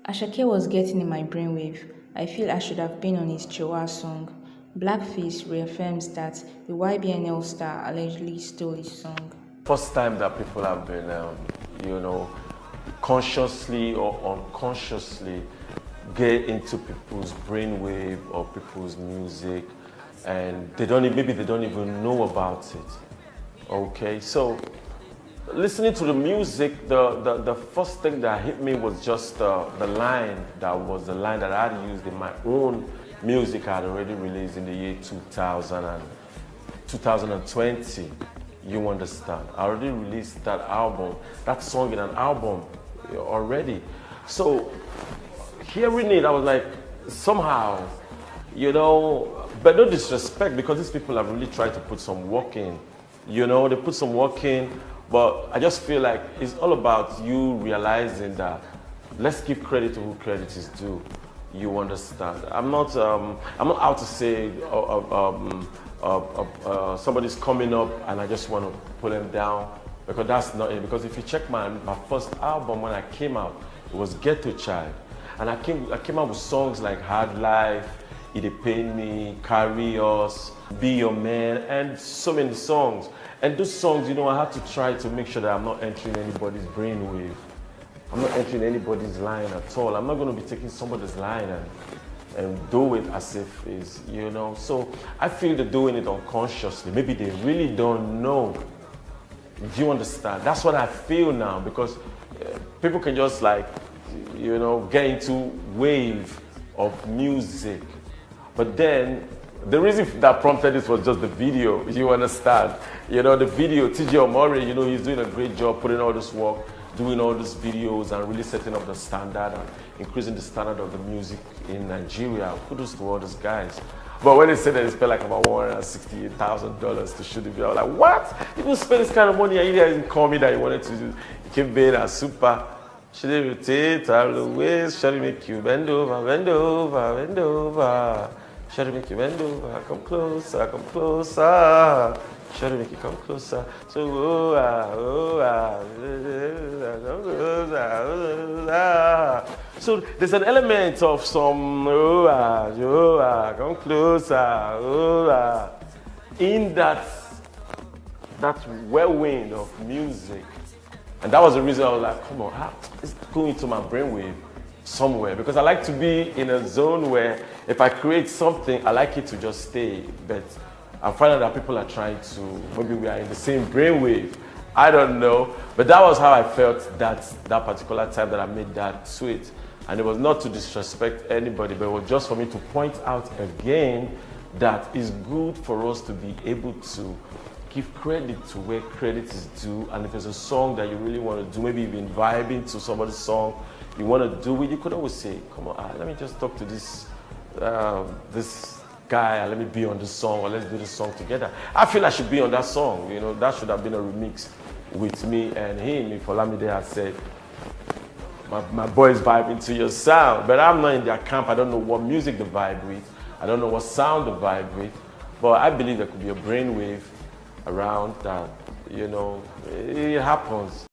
Asake was getting in my brainwave. I feel I should have been on his Joha song. Blackface reaffirms that the YBNL star allegedly stole his song. First time that people have been, consciously or unconsciously get into people's brainwave or people's music, and maybe they don't even know about it. Okay, so listening to the music, the first thing that hit me was just the line that I had used in my own music I had already released in the year 2000 and 2020. You understand? I already released that song in an album already. So hearing it, I was like, somehow, but no disrespect, because these people have really tried to put some work in. They put some work in, but I just feel like it's all about you realizing that let's give credit to who credit is due. You understand? I'm not out to say somebody's coming up and I just want to pull them down, because that's not it. Because if you check my first album, when I came out, it was Ghetto Child, and I came out with songs like Hard Life, It Dey Pain Me, Carry Us, Be Your Man, and so many songs. And those songs, I had to try to make sure that I'm not entering anybody's brainwave. I'm not entering anybody's line at all. I'm not going to be taking somebody's line and do it as if it's, So I feel they're doing it unconsciously. Maybe they really don't know. Do you understand? That's what I feel now, because people can just get into wave of music. But then the reason that prompted this was just the video. You understand? The video, TJ Omori, he's doing a great job putting all this work, doing all these videos and really setting up the standard and increasing the standard of the music in Nigeria. Kudos to all those guys. But when they said that they spent like about $168,000 to shoot the video, I was like, what? People spend this kind of money and you guys didn't call me that you wanted to do. You came big and super. Should they rotate out of the waist? Should they make you bend over, bend over, bend over? Should they make you bend over? Come closer, come closer. Should they make you come closer? So, come closer. So there's an element of some come closer in that whirlwind of music. And that was the reason I was like, come on, let's go into my brainwave somewhere, because I like to be in a zone where if I create something, I like it to just stay. But I find out that people are trying to, maybe we are in the same brainwave. I don't know. But that was how I felt that particular time that I made that tweet. And it was not to disrespect anybody, but it was just for me to point out again that it's good for us to be able to give credit to where credit is due. And if there's a song that you really want to do, maybe you've been vibing to somebody's song, you want to do it, you could always say, come on, let me just talk to this guy, and let me be on this song, or let's do this song together. I feel I should be on that song. That should have been a remix with me and him. If Olamide had said, my boys vibing to your sound, but I'm not in their camp. I don't know what music they vibe with. I don't know what sound they vibe with, but I believe there could be a brainwave around that. It happens.